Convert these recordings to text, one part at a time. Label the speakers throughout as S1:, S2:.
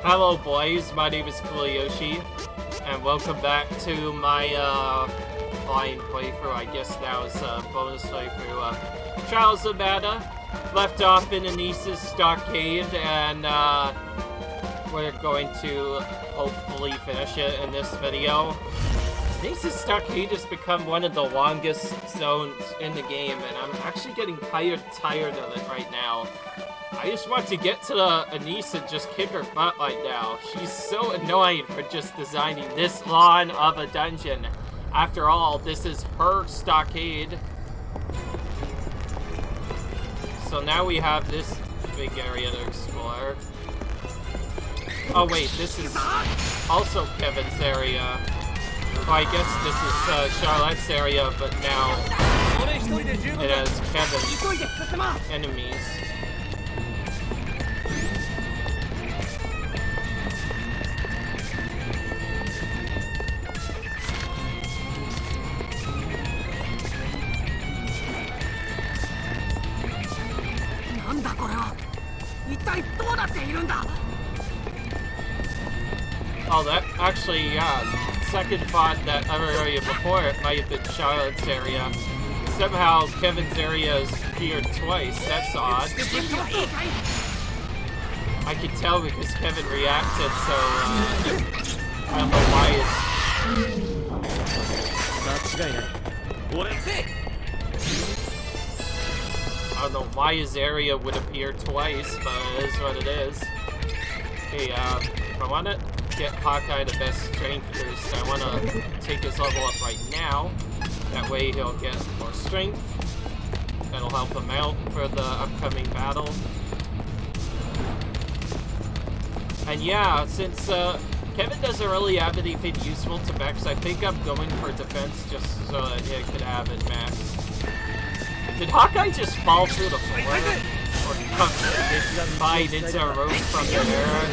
S1: Hello boys, my name is Yoshi, and welcome back to my blind playthrough. I guess now is a bonus playthrough of Trials of Mana. Left off in Anise's stockade, and we're going to hopefully finish it in this video. Anise's stockade has become one of the longest zones in the game, and I'm actually getting tired of it right now. I just want to get to the Anise and just kick her butt right now. She's so annoying for just designing this long of a dungeon. After all, this is her stockade. So now we have this big area to explore. Oh wait, this is also Kevin's area. Well, I guess this is Charlotte's area, but now it has Kevin's enemies. Oh, that actually, yeah. Second thought, that other area before it might have been Charlotte's area. Somehow Kevin's area is appeared twice. That's odd. I can tell because Kevin reacted, so I don't know why I don't know why his area would appear twice, but it is what it is. Okay, if I want to get Hawkeye the best strength boost, I want to take his level up right now. That way he'll get more strength. That'll help him out for the upcoming battle. And yeah, since Kevin doesn't really have anything useful to max, I think I'm going for defense just so that he could have it maxed. Did Hawkeye just fall through the floor? Or bite into a rope from the air?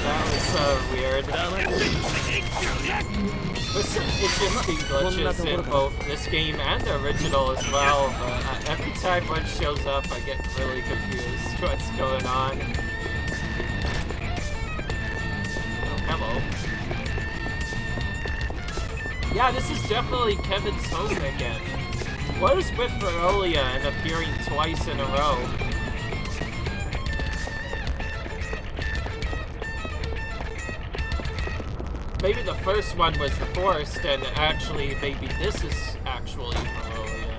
S1: That was weird. There's some interesting glitches in both this game and the original as well, but every time one shows up I get really confused what's going on. Oh, hello. Yeah, this is definitely Kevin's home again. What is with Verolia and appearing twice in a row? Maybe the first one was the forest, and actually, maybe this is actually Verolia.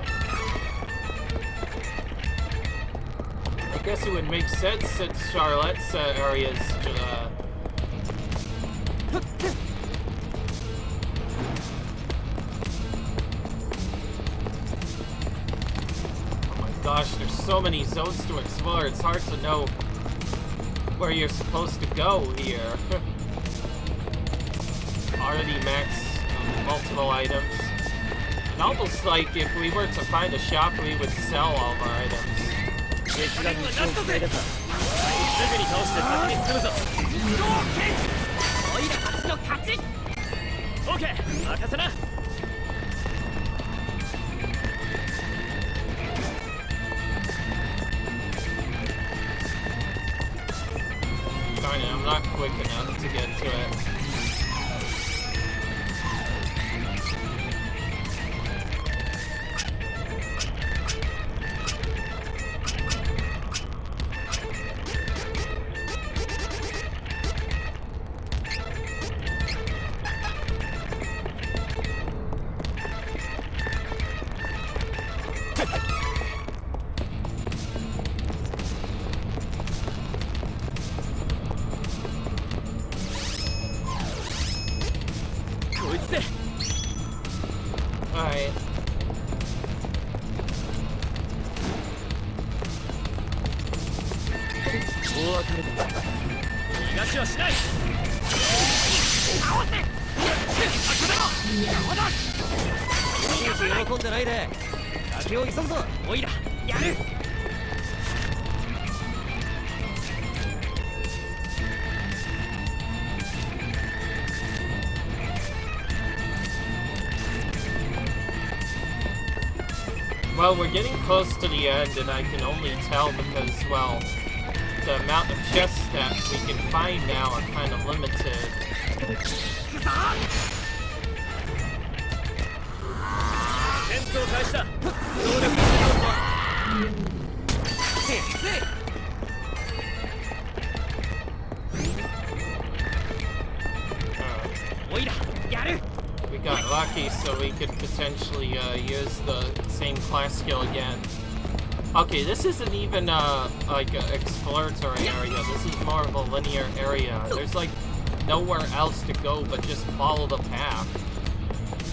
S1: I guess it would make sense since Charlotte's area is Gosh, there's so many zones to explore, it's hard to know where you're supposed to go here. Already maxed multiple items. And almost like if we were to find a shop, we would sell all of our items. Darn it, I'm not quick enough to get to it. Alright. Well, we're getting close to the end, and I can only tell because, well, the amount of chests that we can find now are kind of limited. We got lucky, so we could potentially use the same class skill again. Okay, this isn't even like an exploratory area. This is more of a linear area. There's like nowhere else to go but just follow the path.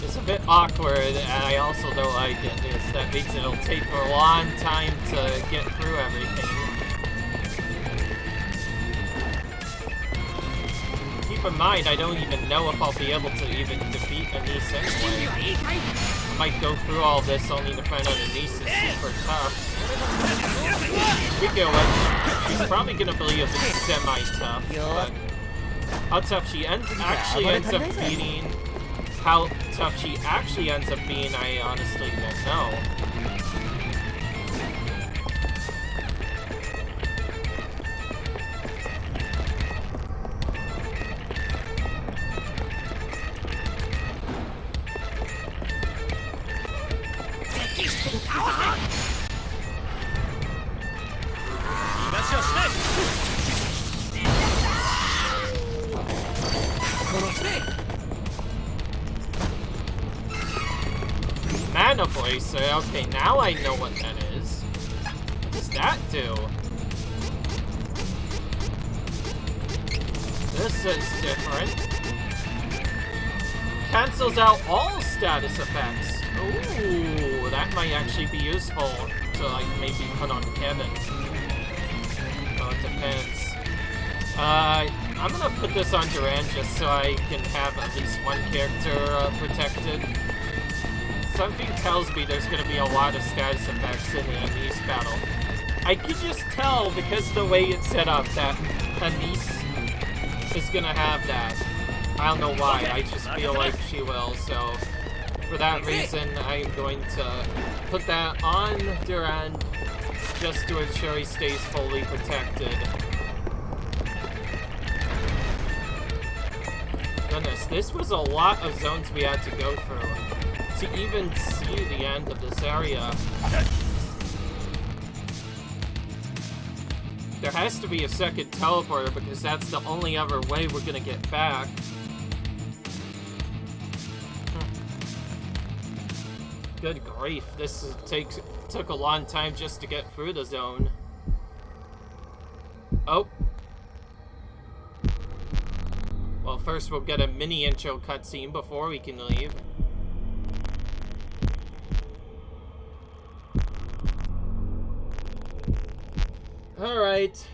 S1: It's a bit awkward, and I also don't like it, because that means it'll take a long time to get through everything. Keep in mind, I don't even know if I'll be able to even defeat Anise anyway. I might go through all this only to find out Anise is super tough. Speaking of which, she's probably gonna be a bit semi-tough, but how tough she actually ends up beating, how tough she actually ends up being, I honestly don't know. Mana Bracer, okay, now I know what that is. What does that do? This is different. Cancels out all status effects. Ooh, that might actually be useful to, like, maybe put on Kevin. Oh, it depends. I'm gonna put this on Duran just so I can have at least one character protected. Something tells me there's gonna be a lot of status effects in the Anise battle. I can just tell because of the way it's set up that Anise is gonna have that. I don't know why, I just feel like she will, so for that reason I'm going to put that on Duran just to ensure he stays fully protected. Goodness, this was a lot of zones we had to go through to even see the end of this area. There has to be a second teleporter because that's the only other way we're gonna get back. Good grief, this took a long time just to get through the zone. Oh. Well, first we'll get a mini intro cutscene before we can leave. Alright.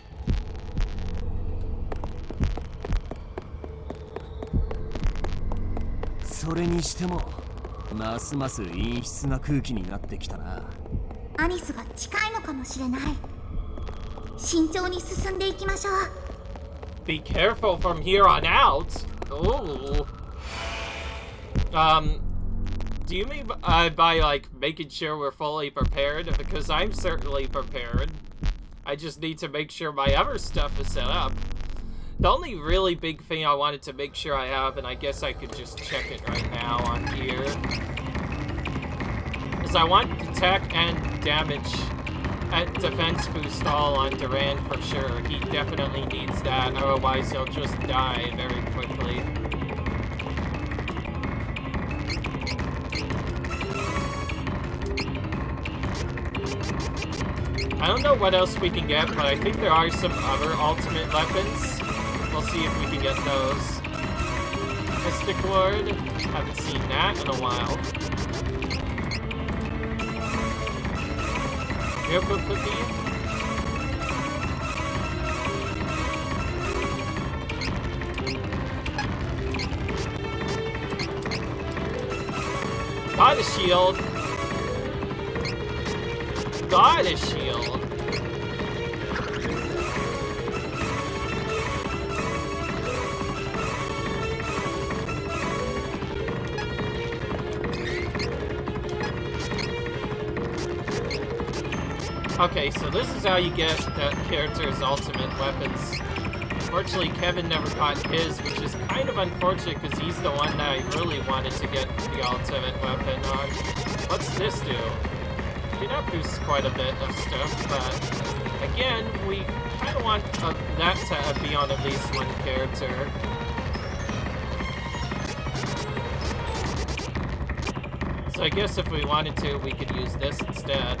S2: Anise が近いのかもしれない。慎重に進んでいきましょう。
S1: Be careful from here on out. Ooh. Do you mean by like making sure we're fully prepared? Because I'm certainly prepared. I just need to make sure my other stuff is set up. The only really big thing I wanted to make sure I have, and I guess I could just check it right now on here, is I want attack and damage and defense boost all on Duran for sure. He definitely needs that, otherwise he'll just die very quickly. I don't know what else we can get, but I think there are some other ultimate weapons. We'll see if we can get those. Mystic Lord, haven't seen that in a while. Miracle Cookie. Got a shield. Got a shield. Okay, so this is how you get that character's ultimate weapons. Unfortunately, Kevin never got his, which is kind of unfortunate because he's the one that I really wanted to get the ultimate weapon on. What's this do? That boosts quite a bit of stuff, but again, we kind of want that to be on at least one character. So I guess if we wanted to, we could use this instead.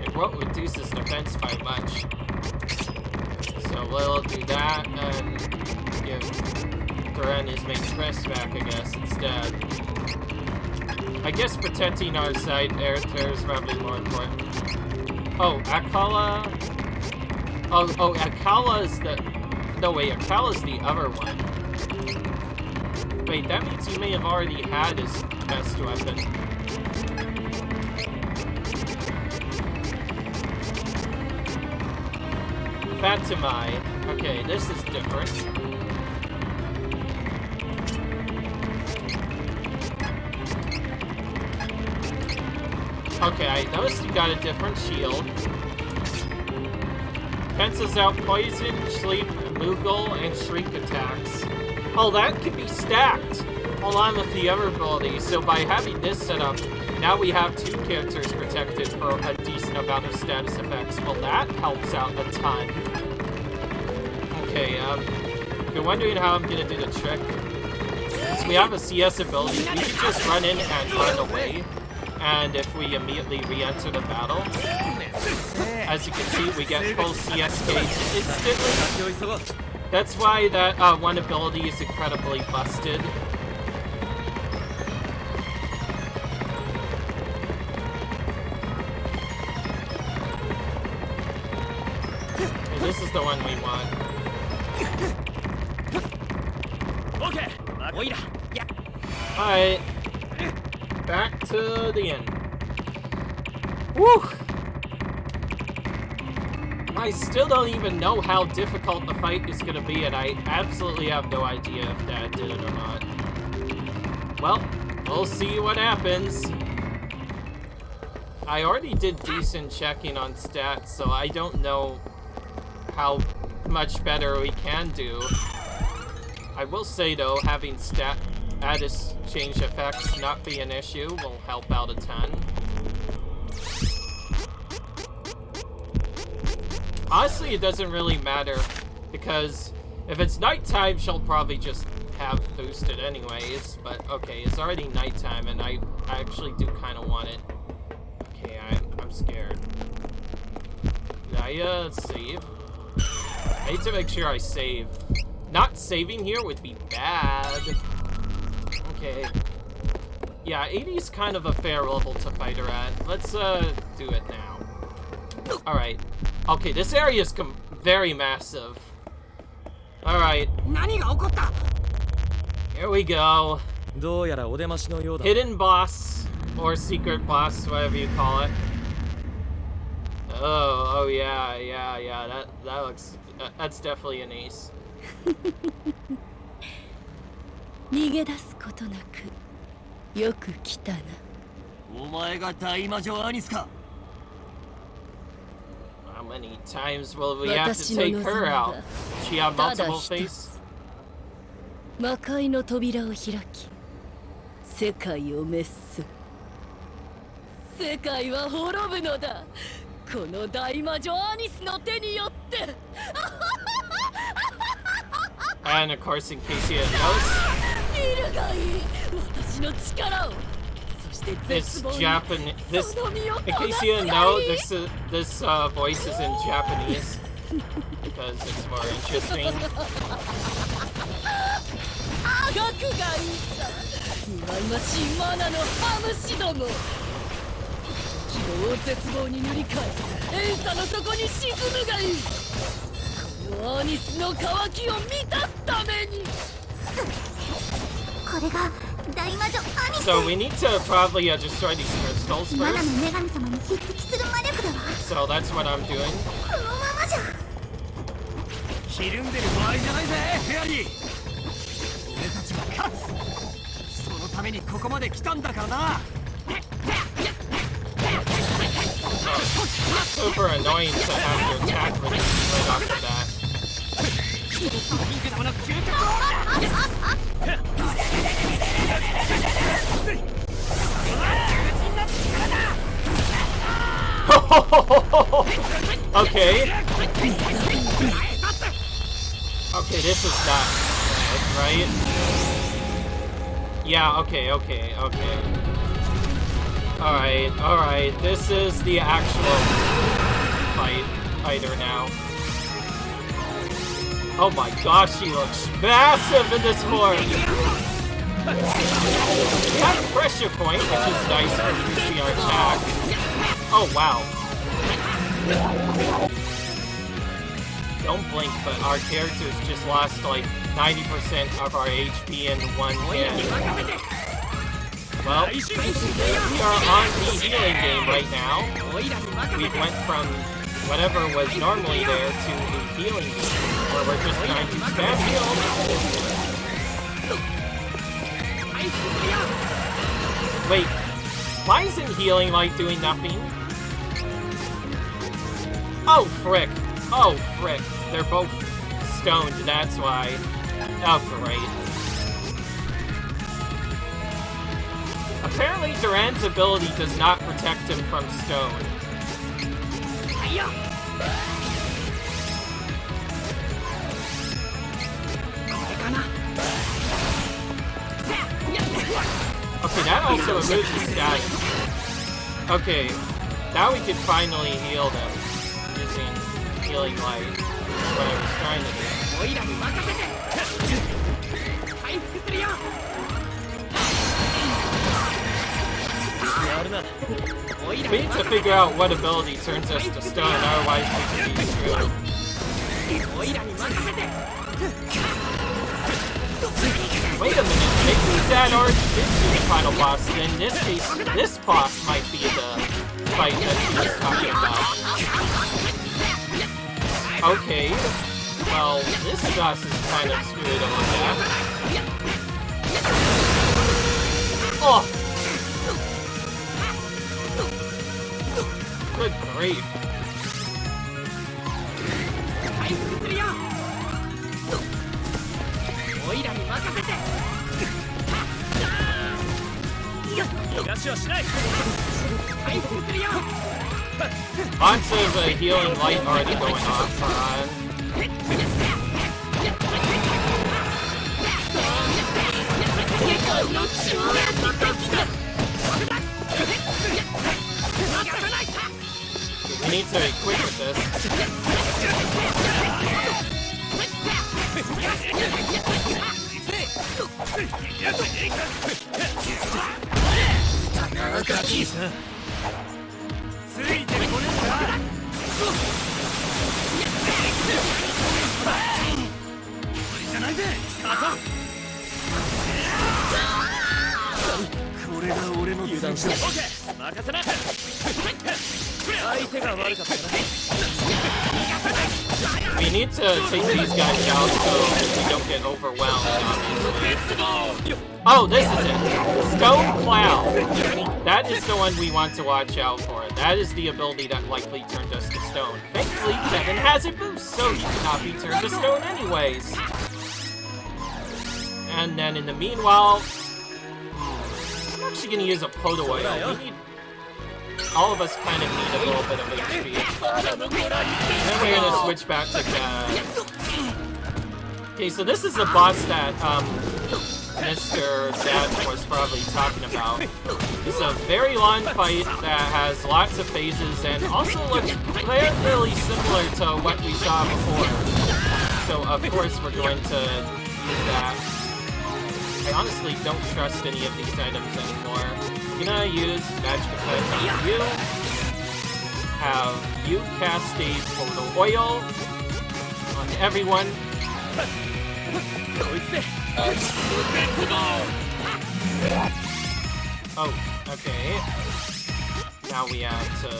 S1: It won't reduce his defense by much. So we'll do that and give Duran his main press back, I guess, instead. I guess protecting our side air is probably more important. Oh, Akala... Oh, Akala is the... No, wait, Akala's the other one. Wait, that means he may have already had his best weapon. Fatimai. Okay, this is different. Okay, I noticed you got a different shield. Cancels out poison, sleep, Moogle, and shriek attacks. Oh, that can be stacked along with the other abilities. So by having this set up, now we have two characters protected for a decent amount of status effects. Well, that helps out a ton. Okay, if you're wondering how I'm gonna do the trick, since we have a CS ability, we can just run in and run away. And if we immediately re-enter the battle, as you can see, we get full CS gauge instantly. That's why that one ability is incredibly busted. And this is the one we want. Alright. Back to the end. Woo! I still don't even know how difficult the fight is gonna be, and I absolutely have no idea if Dad did it or not. Well, we'll see what happens. I already did decent checking on stats, so I don't know how much better we can do. I will say, though, having status change effects not be an issue will help out a ton. Honestly, it doesn't really matter, because if it's nighttime, she'll probably just have boosted anyways. But okay, it's already nighttime, and I actually do kind of want it. Okay, I'm scared. Did I save? I need to make sure I save. Not saving here would be bad. Okay. Yeah, 80 is kind of a fair level to fight her at. Let's do it now. Alright. Okay, this area is very massive. Alright. Here we go. Hidden boss, or secret boss, whatever you call it. Oh yeah, that looks, that's definitely Anise.
S3: 逃げ出すことなくよく来たな。お前が大魔女アニスか。
S1: How many times will we have to take her out? She have multiple faces?
S3: 魔界の扉を開き、世界を滅す。世界は滅ぶのだ。この大魔女アニスの手によって。
S1: And of course, in case you didn't notice, it's Japanese. In case you didn't know, this voice is in Japanese because it's more interesting. So we need to probably destroy these crystals first. So that's what I'm doing. Super annoying to have your attack reduced right off the bat. Okay. Okay, this is not bad, right? Yeah, okay. Alright, this is the actual fighter now. Oh my gosh, he looks massive in this form! We have a pressure point, which is nice for boosting our attack. Oh wow. Don't blink, but our characters just lost like 90% of our HP in one hit. Well, we are on the healing game right now. We went from whatever was normally there to a healing game, where we're just trying to spam heal. Wait, why isn't healing like doing nothing? Oh frick! Oh frick! They're both stoned, that's why. Oh great. Apparently Duran's ability does not protect him from stone. Okay, that also removes his status. Okay, now we can finally heal them using healing light. That's what I was trying to do. We need to figure out what ability turns us to stone, otherwise we could be screwed. Wait a minute, maybe that already did do the final boss, then in this case, this boss might be the fight that she was talking about. Okay, well, this boss is kind of screwed over there. Oh! Good grief. Lots of healing light already going off for we need to be quick with this. We need to take these guys out so we don't get overwhelmed, obviously. Oh, this is it! Stone Cloud! That is the one we want to watch out for. That is the ability that likely turned us to stone. Thankfully, Kevin has a boost, so he cannot be turned to stone anyways. And then in the meanwhile, I'm actually going to use a Poto Oil. We need... All of us kind of need a little bit of HP. And then we're going to switch back to Okay, so this is the boss that Mr. Dad was probably talking about. It's a very long fight that has lots of phases and also looks fairly similar to what we saw before. So of course we're going to use that. I honestly don't trust any of these items anymore. I'm gonna use Magic Effect on you. Have you cast a Poto Oil on everyone. Oh, okay. Now we have to...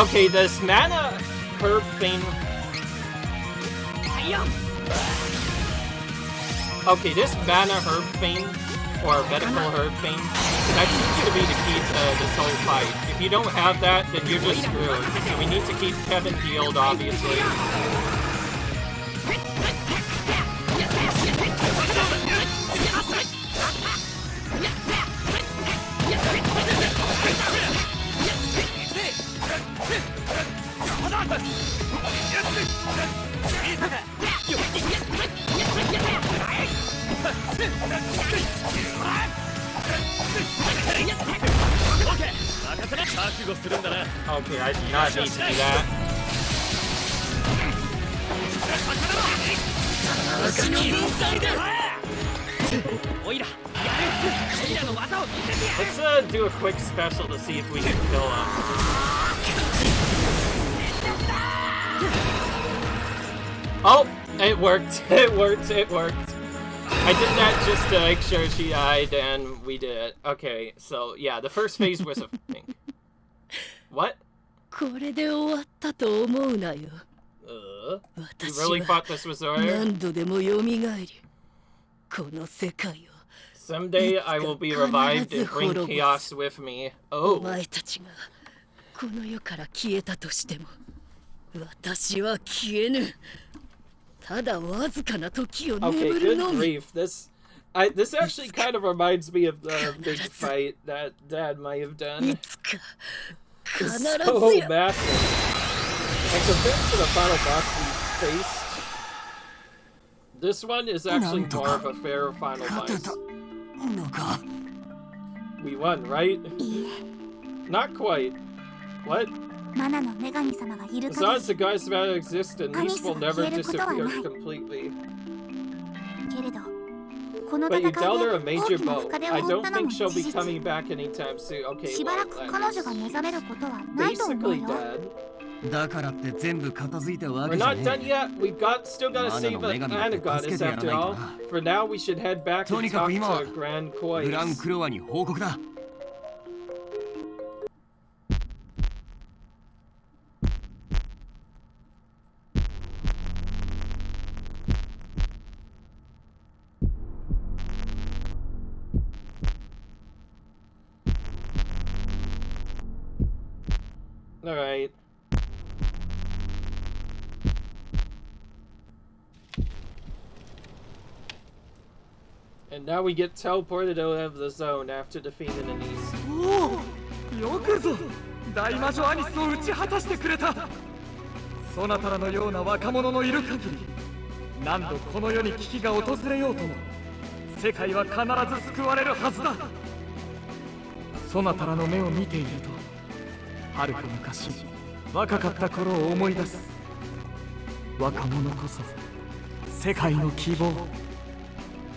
S1: Okay, this mana herb thing... Okay, this mana herb thing or medical herb thing. That seems to be the key to this whole fight. If you don't have that, then you're just screwed. So we need to keep Kevin healed, obviously. Okay, I do not need to do that. Let's do a quick special to see if we can kill him. Oh, it worked. It worked. It worked. I did that just to make sure she died, and we did it. Okay, so yeah, the first phase was a thing. What? You really thought this was over? Someday I will be revived and bring chaos with me. Oh. Okay, good grief. This actually kind of reminds me of the big fight that Dad might have done. It's so massive. And compared to the final boss we faced, this one is actually more of a fair final boss. We won, right? Not quite. What? As long as the goddess matter exists, Anise will never disappear completely. But you dealt her a major blow. I don't think she'll be coming back anytime soon. Okay, well, basically dead. We're not done yet. We've still got to save Anna goddess after all. For now, we should head back and talk to Grand Kois. Alright. And now we get teleported out of the zone after defeating Anise.
S4: Oh! よくぞ大魔女アニスを打ち果たしてくれた。そなたらのような若者のいる限り、何度この世に危機が訪れようとも、世界は必ず救われるはずだ。そなたらの目を見ていると、遥か昔、若かった頃を思い出す。若者こそ世界の希望。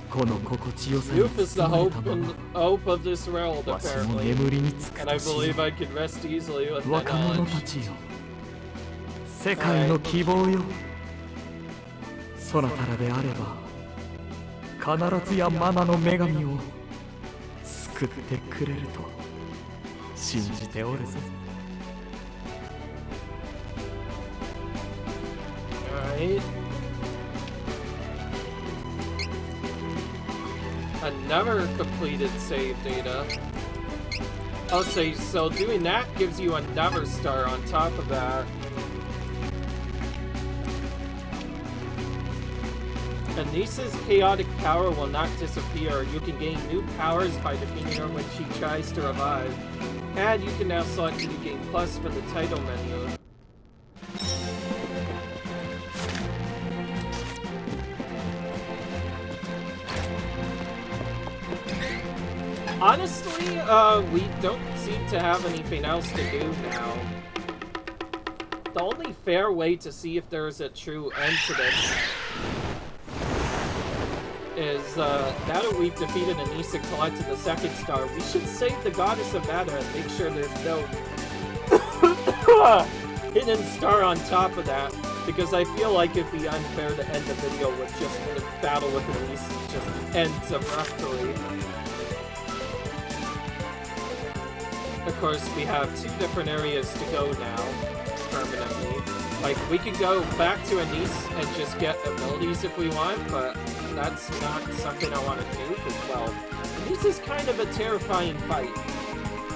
S4: この心地よさに
S1: Youth is the hope of this world, apparently. And I believe I can rest easily with my
S4: 若者たちよ、世界の希望よ。そなたらであれば、必ずやマナの女神を救ってくれると信じておるぞ。
S1: Alright. Another completed save data. I'll say, so doing that gives you another star on top of that. Anise's chaotic power will not disappear. You can gain new powers by defeating her when she tries to revive. And you can now select New Game Plus from the title menu. Honestly, we don't seem to have anything else to do now. The only fair way to see if there's a true end to this is, now that we've defeated Anise and collected the second star, we should save the Goddess of Matter and make sure there's no hidden star on top of that, because I feel like it'd be unfair to end the video with just the battle with Anise just ends abruptly. Of course, we have two different areas to go now, permanently. Like, we could go back to Anise and just get abilities if we want, but that's not something I want to do, because, well, Anise is kind of a terrifying fight.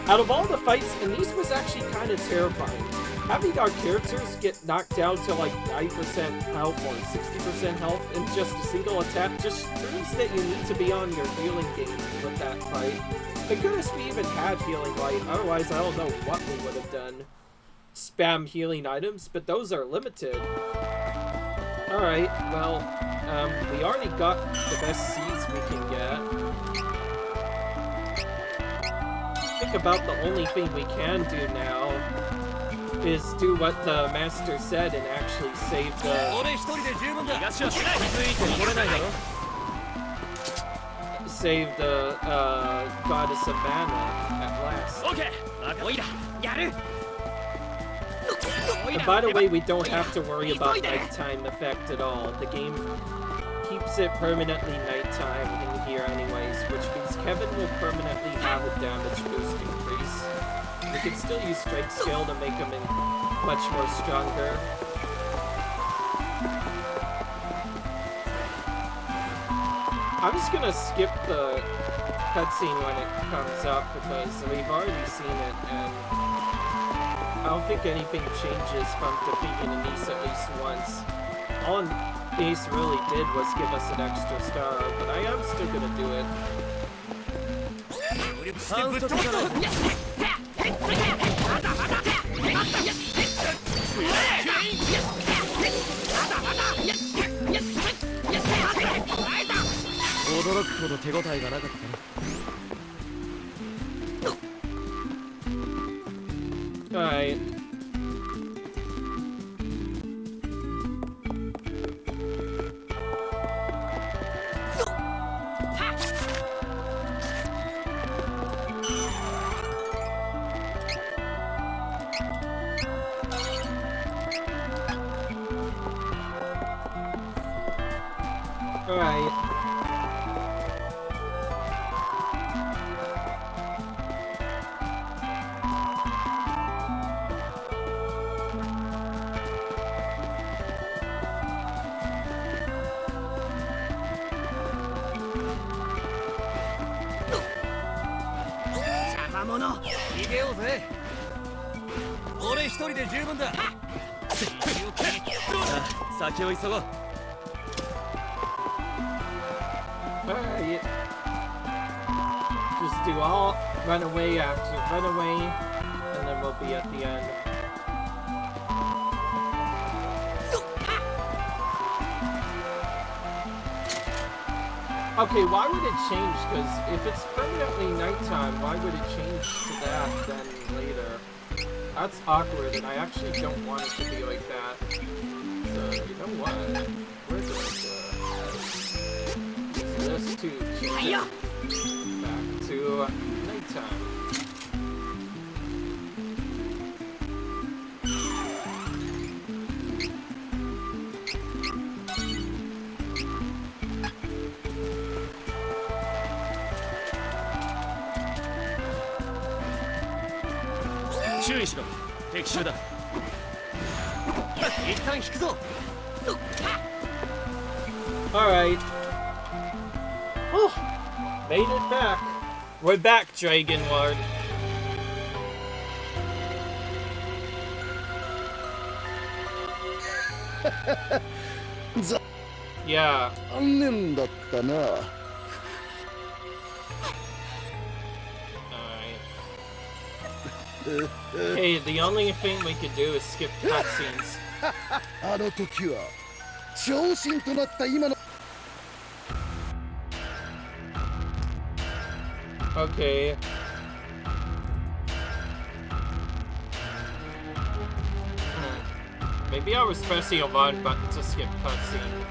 S1: Out of all the fights, Anise was actually kind of terrifying. Having our characters get knocked down to like 9% health or 60% health in just a single attack just proves that you need to be on your healing game with that fight. Thank goodness we even had healing light, otherwise I don't know what we would have done. Spam healing items, but those are limited. Alright, well, we already got the best seeds we can get. I think about the only thing we can do now is do what the master said and actually save the goddess of mana at last. And by the way, we don't have to worry about nighttime effect at all. The game keeps it permanently nighttime in here anyways, which means Kevin will permanently have a damage boost increase. We can still use Strike Scale to make him much more stronger. I'm just gonna skip the cutscene when it comes up because we've already seen it and I don't think anything changes from defeating Anise at least once. All Anise really did was give us an extra star, but I am still gonna do it. Alright. Alright. Alright. Just do all run away after run away, and then we'll be at the end. Okay, why would it change? Because if it's permanently nighttime, why would it change to that then later? That's awkward, and I actually don't want it to be like that. So, you know what? Where's it? This to change it back to nighttime. Alright. Oh, made it back. We're back, Dragon Lord. Yeah. Hey, the only thing we could do is skip cutscenes. Okay. Maybe I was pressing a one button to skip cutscene.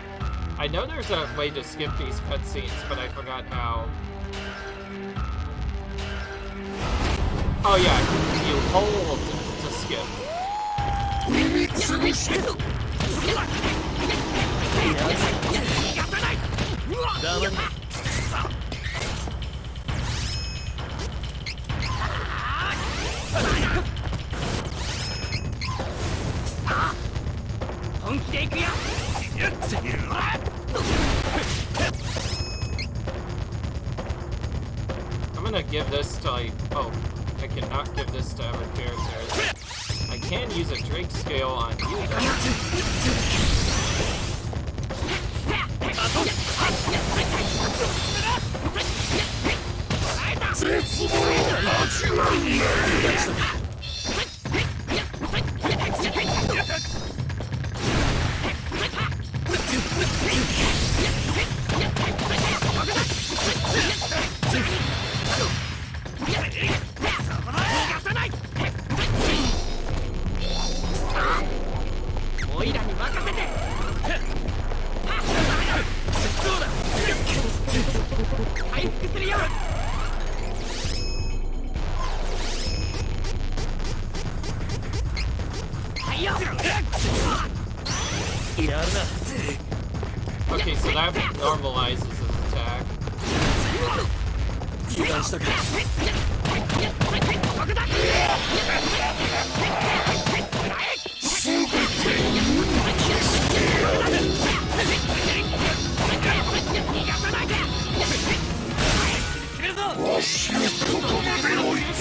S1: I know there's a way to skip these cutscenes, but I forgot how. Oh yeah, you hold to skip. gonna give this to like, oh, I cannot give this to other characters. I can use a Drake scale on you though. Okay, so that normalizes his attack.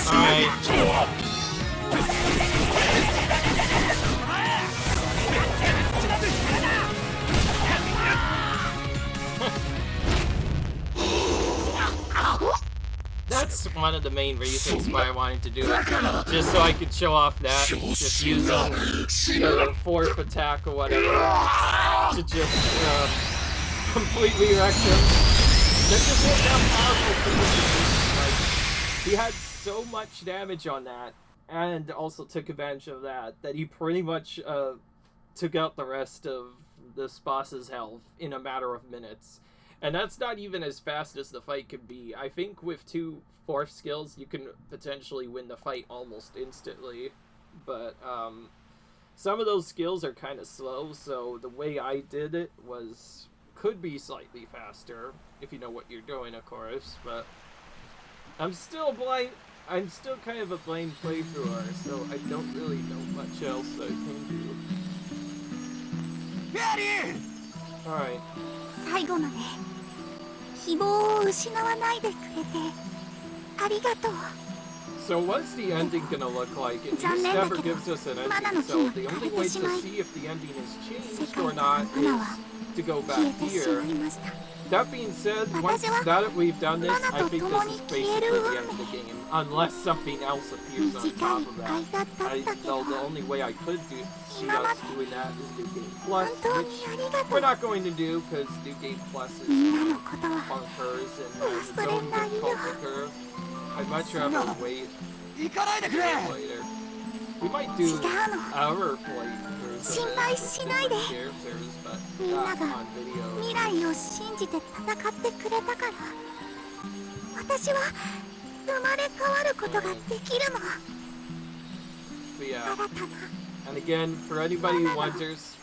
S1: Alright. That's one of the main reasons why I wanted to do it. Just so I could show off that. Just using the fourth attack or whatever to just completely wreck him. That's just how powerful he is. Like, he had so much damage on that, and also took advantage of that he pretty much took out the rest of this boss's health in a matter of minutes. And that's not even as fast as the fight could be. I think with 2 fourth skills, you can potentially win the fight almost instantly. But some of those skills are kind of slow, so the way I did it could be slightly faster, if you know what you're doing, of course. But I'm still kind of a blind playthrougher, so I don't really know much else I can do. Alright.
S2: 最後まで希望を失わないでくれてありがとう。
S1: So what's the ending gonna look like? It just never gives us an ending, so the only way to see if the ending is changed or not is to go back here. That being said, once that we've done this, I think this is basically the end of the game. Unless something else appears on top of that. The only way I could see us doing that is New Game Plus, which we're not going to do because New Game Plus is bonkers and has its own difficulty curve. I'd much rather wait later. We might do our playthroughs of characters, but not on video.
S2: 未来を信じて戦ってくれたから私は生まれ変わることができるの。
S1: But yeah, and again, for anybody who wonders,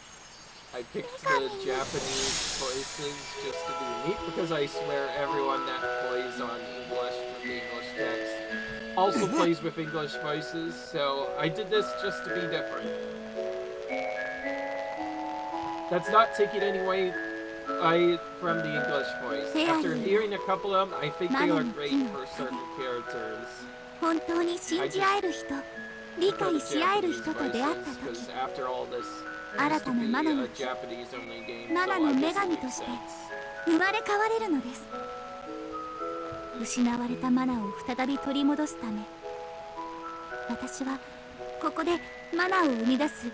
S1: I picked the Japanese voices just to be unique because I swear everyone that plays on English with the English text also plays with English voices, so I did this just to be different. That's not taking any away from the English voice. After hearing a couple of them, I think they are great for certain characters.
S2: 本当に信じ合える人、理解し合える人と出会った時、
S1: After all this,
S2: 新たなマナのマナの女神として生まれ変われるのです。失われたマナを再び取り戻すため、私はここでマナを生み出す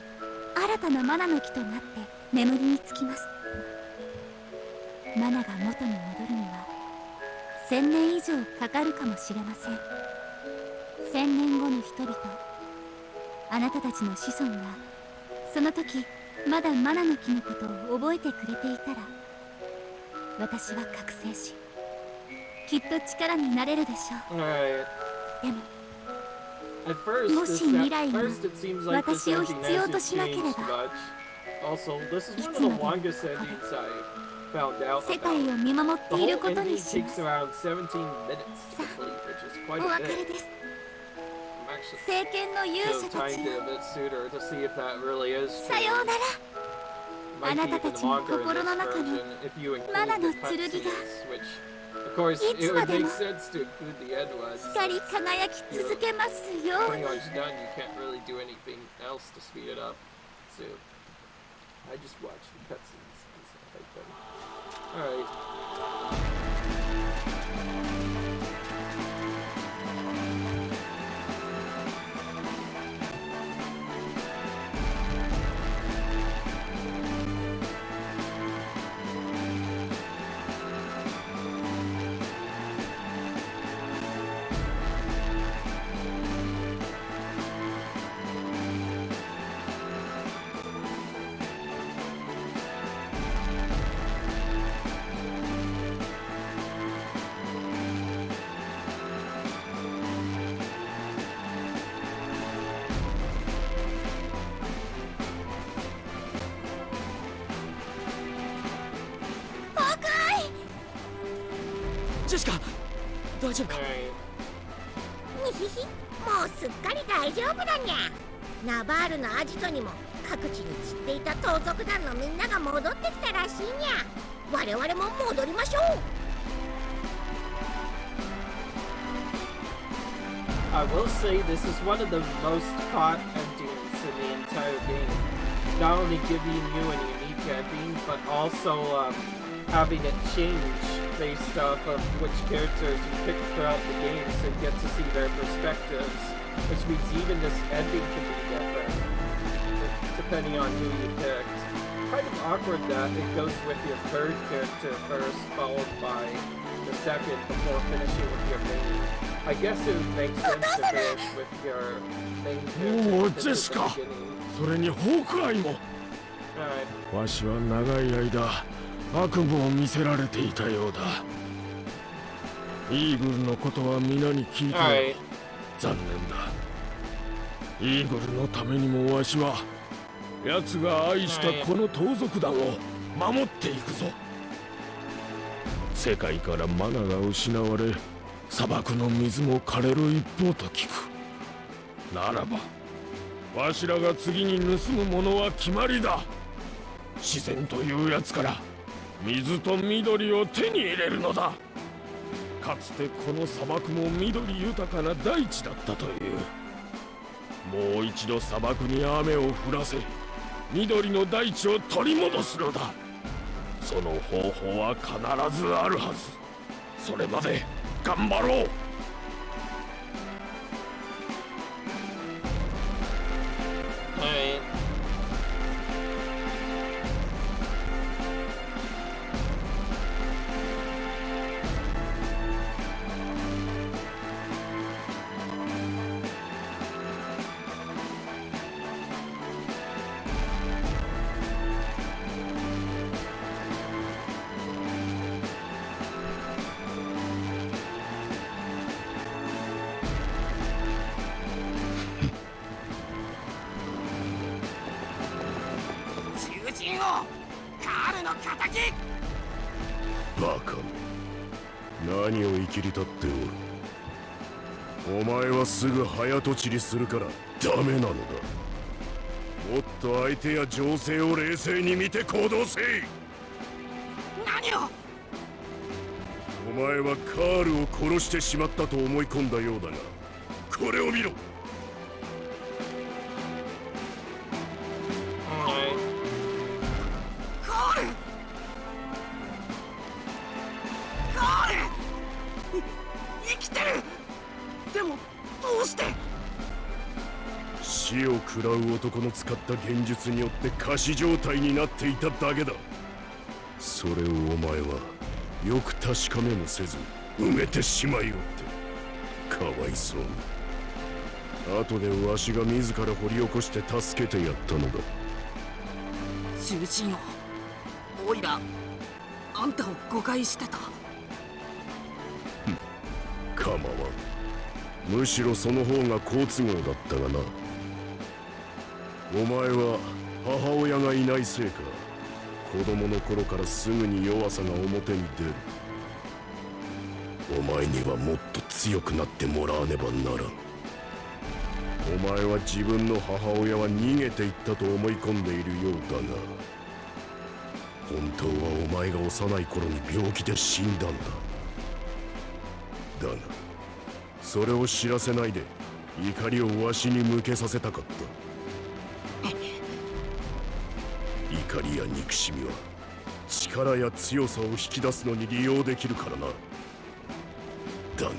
S2: 新たなマナの木となって眠りにつきます。マナが元に戻るには1000年以上かかるかもしれません。1000年後の人々、あなたたちの子孫がその時まだマナの木のことを覚えてくれていたら、私は覚醒しきっと力になれるでしょう。でももし未来が私を必要としなければ、いつまで世界を見守っていることにします。さあ、お別れです。聖剣の勇者たちよ、さようなら。あなたたちの心の中にマナの剣が
S1: Of course,
S2: い
S1: it
S2: つま
S1: would
S2: で
S1: make
S2: も
S1: sense to include the end was
S2: 光り輝き続けますよう
S1: pretty
S2: に
S1: much done. You can't really do anything else to speed it up. So I just watched the cutscenes. Alright.
S4: 大丈夫か
S1: Alright.
S5: にひひ、もうすっかり大丈夫だにゃ。ナバールのアジトにも各地に散っていた盗賊団のみんなが戻ってきたらしいにゃ。我々も戻りましょう。
S1: I will say this is one of the most caught endings in the entire game. Not only giving you a unique ending, but also having it change based off of which characters you pick throughout the game, so you get to see their perspectives, which means even this ending can be different, depending on who you picked. Kind of awkward that it goes with your third character first, followed by the second, before finishing with your main. I guess it would make sense to finish with your main character at the beginning.
S6: それにホークアイも
S1: Alright.
S6: わしは長い間悪夢を見せられていたようだ。イーグルのことは皆に聞いて
S1: Alright.
S6: 残念だ。イーグルのためにもわしは奴が愛したこの盗賊団を守っていくぞ。世界からマナが失われ砂漠の水も枯れる一方と聞く。ならばわしらが次に盗むものは決まりだ。自然というやつから水と緑を手に入れるのだ。かつてこの砂漠も緑豊かな大地だったという。もう一度砂漠に雨を降らせ緑の大地を取り戻すのだ。その方法は必ずあるはず。それまで頑張ろう。
S1: Alright.
S6: バカめ、何を生きり立っておる。お前はすぐ早とちりするからダメなのだ。もっと相手や情勢を冷静に見て行動せい。
S5: 何を。
S6: お前はカールを殺してしまったと思い込んだようだが、これを見ろ。
S1: Alright.
S5: カール生きてる。でもどうして。
S6: 死を食らう男の使った幻術によって仮死状態になっていただけだ。それをお前はよく確かめもせず埋めてしまいろって。かわいそうに。後でわしが自ら掘り起こして助けてやったのだ。
S5: 囚人よ、オイラあんたを誤解してた。
S6: 構わん。むしろその方が好都合だったがな。お前は母親がいないせいか、子供の頃からすぐに弱さが表に出る。お前にはもっと強くなってもらわねばならん。お前は自分の母親は逃げていったと思い込んでいるようだが、本当はお前が幼い頃に病気で死んだんだ。だがそれを知らせないで怒りをわしに向けさせたかった。怒りや憎しみは力や強さを引き出すのに利用できるからな。だが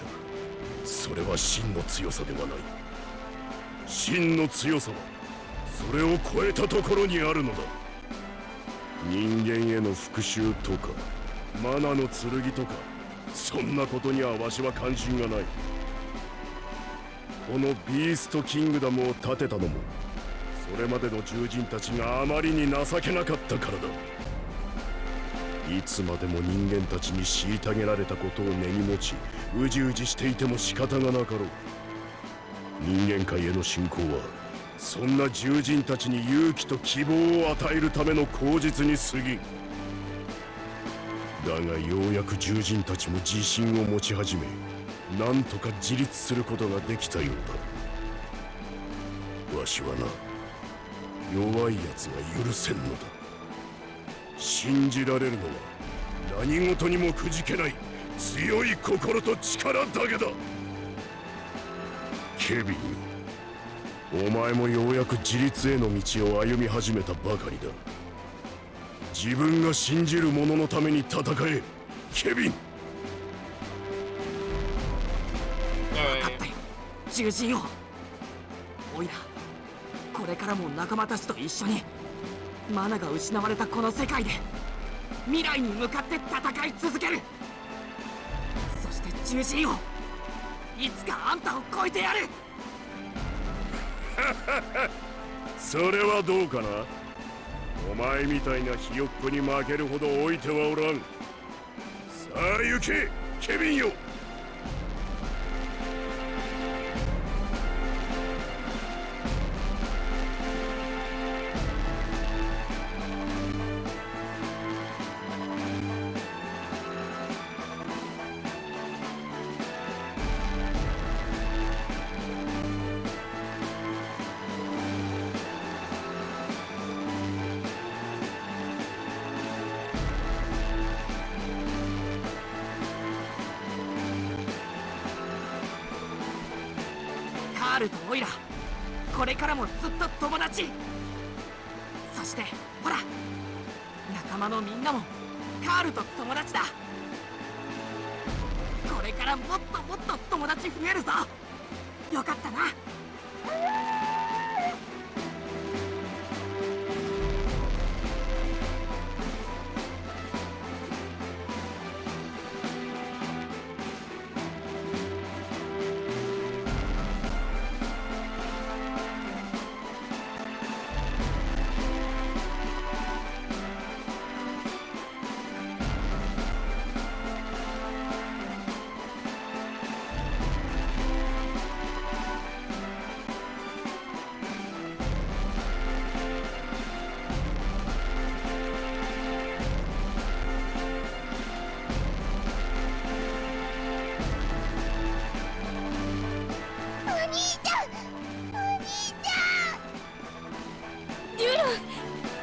S6: それは真の強さではない。真の強さはそれを超えたところにあるのだ。人間への復讐とかマナの剣とかそんなことにはわしは関心がない。このビーストキングダムを建てたのもそれまでの獣人たちがあまりに情けなかったからだ。いつまでも人間たちに虐げられたことを根に持ちうじうじしていても仕方がなかろう。人間界への侵攻はそんな獣人たちに勇気と希望を与えるための口実に過ぎん。だがようやく獣人たちも自信を持ち始めなんとか自立することができたようだ。わしはな弱い奴が許せんのだ。信じられるのは何事にもくじけない強い心と力だけだ。ケビン、お前もようやく自立への道を歩み始めたばかりだ。自分が信じる者のために戦え、ケビン。
S4: 分かったよ、獣人王。おいらこれからも仲間たちと一緒にマナが失われたこの世界で未来に向かって戦い続ける。そして獣人王、いつかあんたを超えてやる。
S6: それはどうかな。お前みたいなひよっこに負けるほど置いてはおらん。さあ行けケビンよ。
S4: カールとオイラこれからもずっと友達。そしてほら仲間のみんなもカールと友達だ。これからもっともっと友達増えるぞ。よかったな。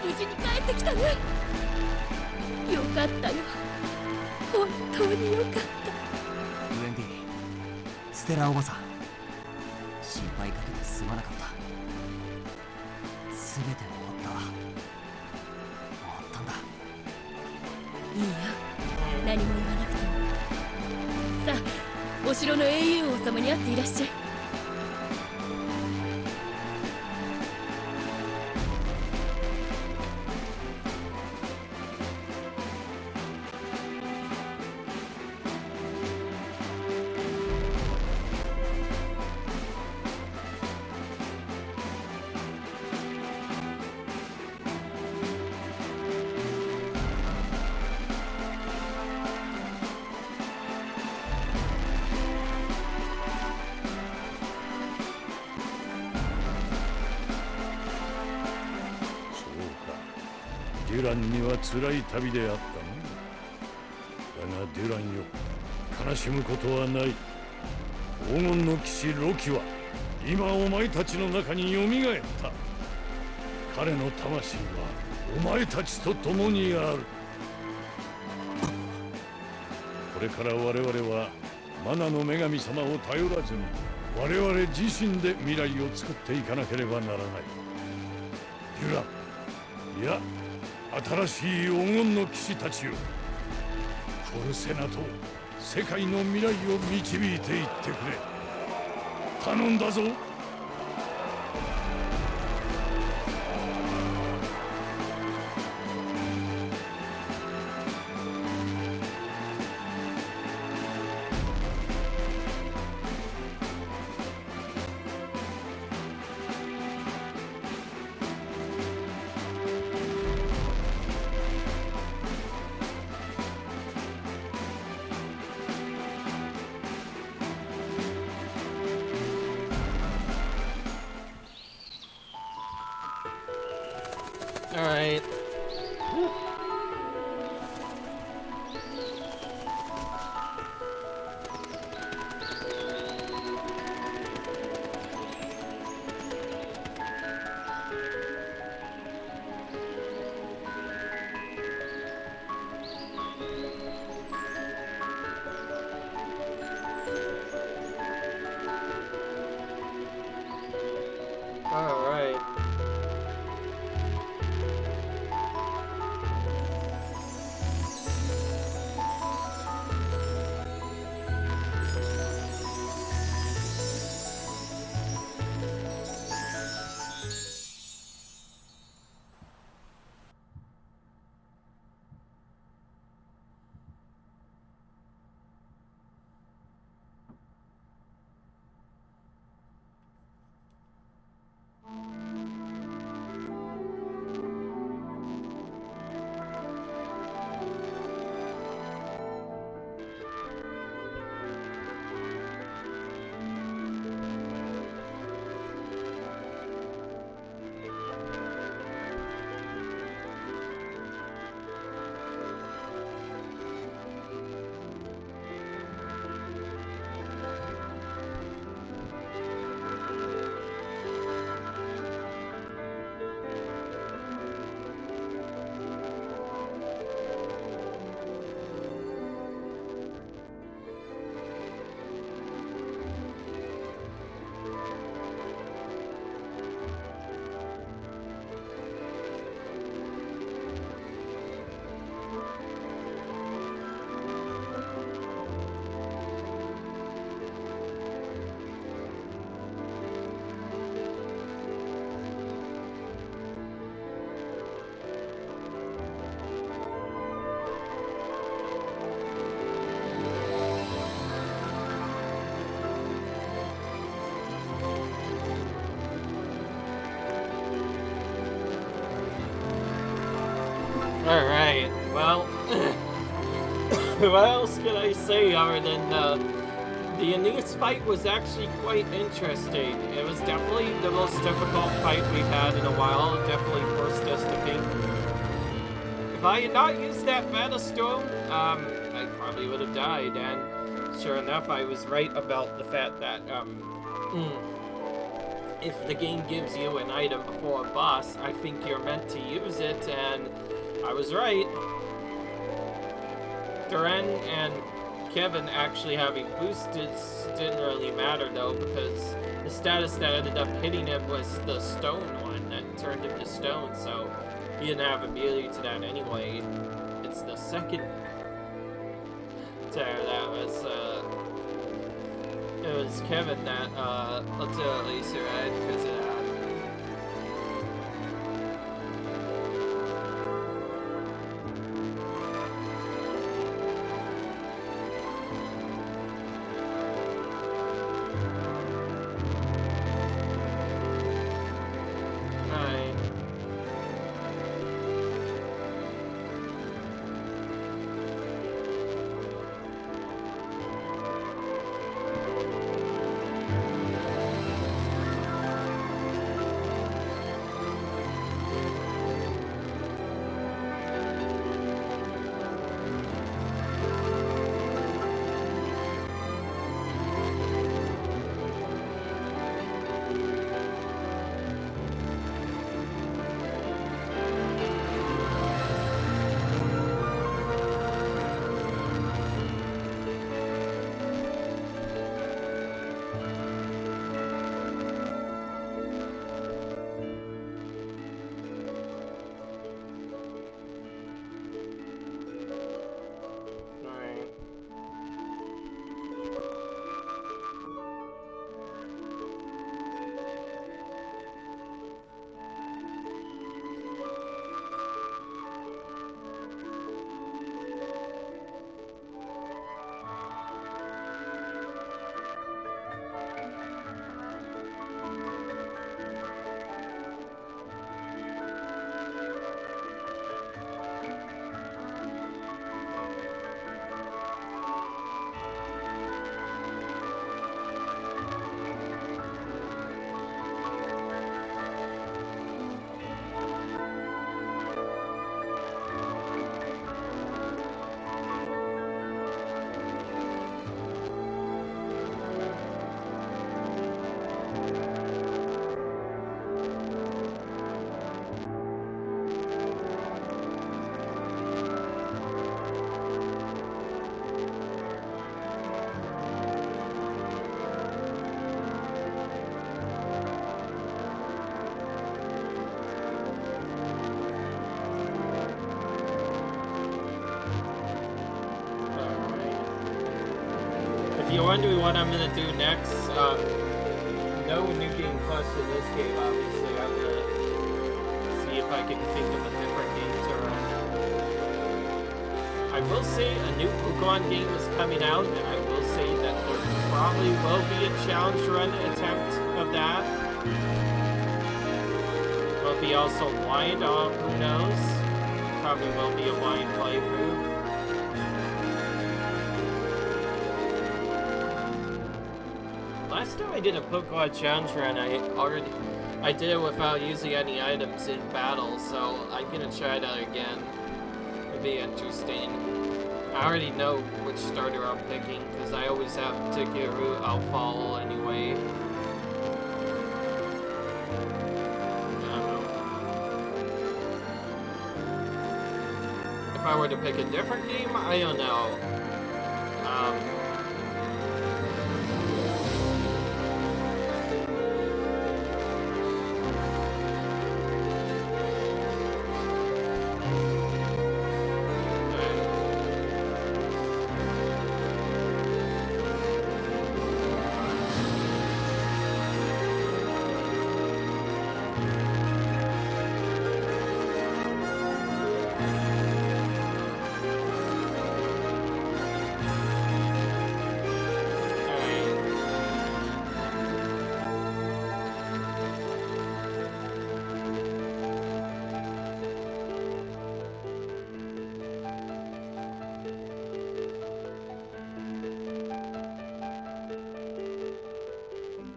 S3: 無事に帰ってきたね。よかったよ、本当によかった。
S7: ウェンディ、ステラおばさん、心配かけてすまなかった。全て終わったんだ。
S3: いいよ、何も言わなくても。さあ、お城の英雄王様に会っていらっしゃい。
S6: デュランには辛い旅であったな。だがデュランよ、悲しむことはない。黄金の騎士ロキは今お前たちの中によみがえった。彼の魂はお前たちと共にある。これから我々はマナの女神様を頼らずに我々自身で未来を作っていかなければならない。デュラ、いや新しい黄金の騎士たちよ、コルセナと世界の未来を導いていってくれ。頼んだぞ。
S1: Alright. Alright. Alright, well, what else can I say other than the Anise fight was actually quite interesting. It was definitely the most difficult fight we've had in a while. It definitely forced us to think. If I had not used that mana stone, I probably would have died, and sure enough, I was right about the fact that, if the game gives you an item before a boss, I think you're meant to use it, and I was right. Duran and Kevin actually having boosted didn't really matter though, because the status that ended up hitting him was the stone one that turned him to stone, so he didn't have immunity to that anyway. It's the second tear that was, it was Kevin that, let's do at least, right? Because of that. you're wondering what I'm gonna do next, no New Game Plus for this game, obviously. I'm gonna see if I can think of a different game to run. I will say a new Pokemon game is coming out, and I will say that there probably will be a challenge run attempt of that. Will be also blind, who knows? Probably will be a blind playthrough. Last time I did a Pokemon challenge run, I did it without using any items in battle, so I'm gonna try that again. It'd be interesting. I already know which starter I'm picking, because I always have a particular route I'll follow anyway. If I were to pick a different game, I don't know.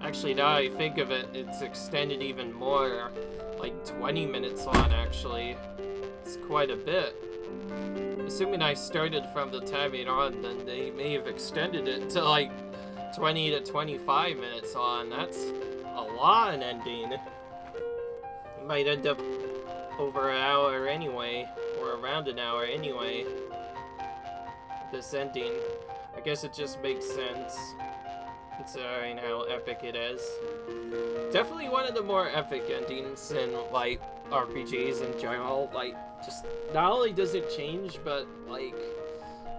S1: Actually, now I think of it, it's extended even more, like 20 minutes on, actually. It's quite a bit. Assuming I started from the timing on, then they may have extended it to like 20 to 25 minutes on. That's a lot an ending. It might end up over an hour anyway, or around an hour anyway. This ending. I guess it just makes sense, considering how epic it is. Definitely one of the more epic endings in, like, RPGs in general. Like, just, not only does it change, but, like,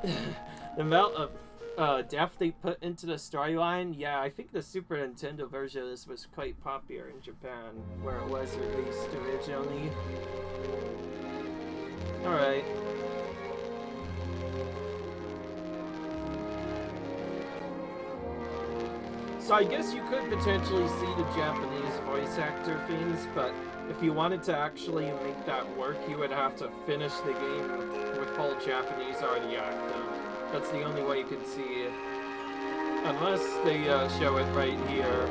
S1: the amount of depth they put into the storyline. Yeah, I think the Super Nintendo version of this was quite popular in Japan, where it was released originally. Alright. So I guess you could potentially see the Japanese voice actor things, but if you wanted to actually make that work, you would have to finish the game with full Japanese already active. That's the only way you can see it. Unless they show it right here.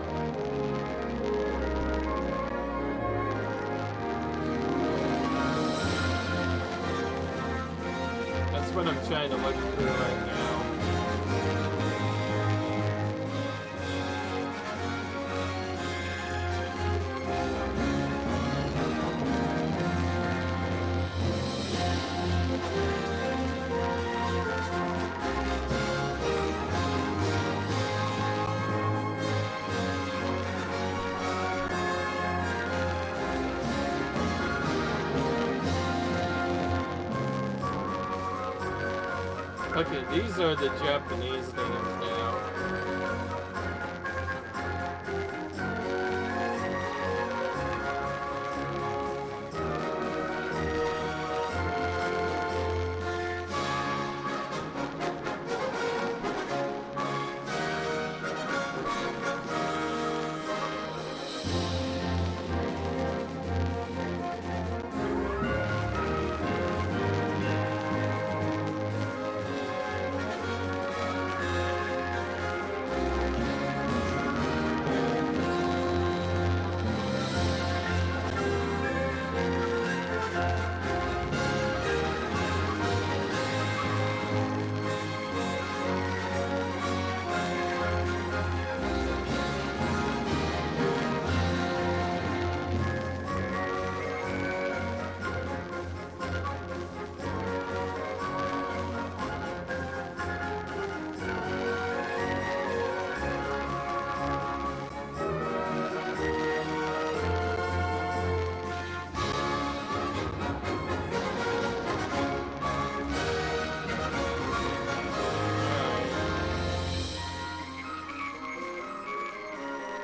S1: That's what I'm trying to look through right now. Okay, these are the Japanese names now.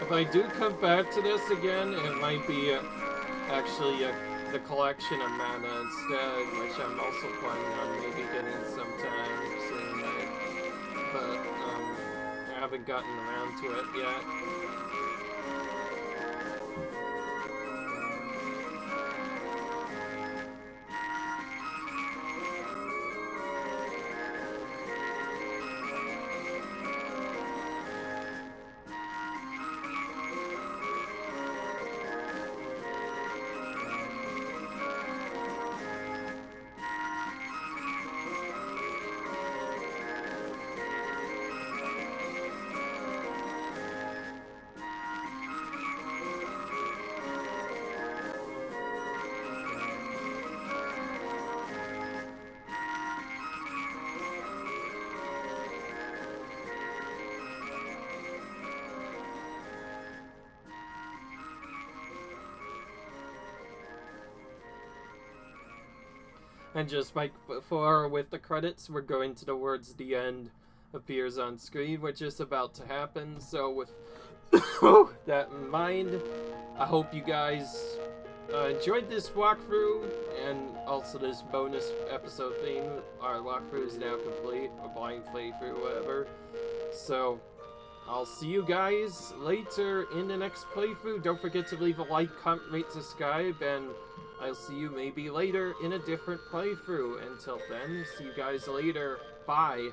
S1: If I do come back to this again, it might be actually the collection of mana instead, which I'm also planning on maybe getting sometime soon. But I haven't gotten around to it yet. And just like before with the credits, we're going to the words "the end" appears on screen, which is about to happen. So with that in mind, I hope you guys enjoyed this walkthrough and also this bonus episode theme. Our walkthrough is now complete, a blind playthrough, whatever. So I'll see you guys later in the next playthrough. Don't forget to leave a like, comment, rate, subscribe, and I'll see you maybe later in a different playthrough. Until then, see you guys later. Bye.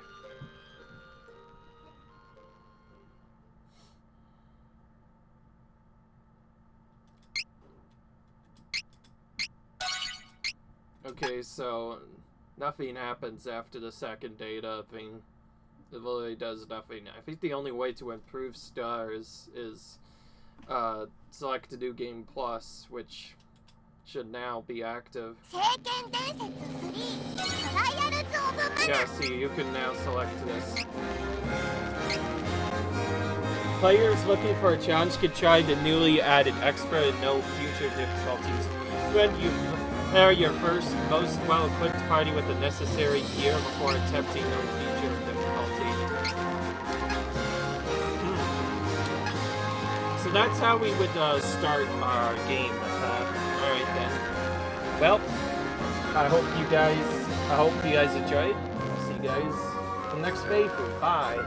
S1: Okay, so nothing happens after the second data thing. It literally does nothing. I think the only way to improve stars is select a new game plus, which should now be active. Yeah, see, you can now select this. Players looking for a challenge can try the newly added expert and no future difficulties. When you prepare your first, most well-equipped party with the necessary gear before attempting no future difficulty. So that's how we would start our game. Alright then. Well, I hope you guys enjoyed. I'll see you guys in the next playthrough. Bye.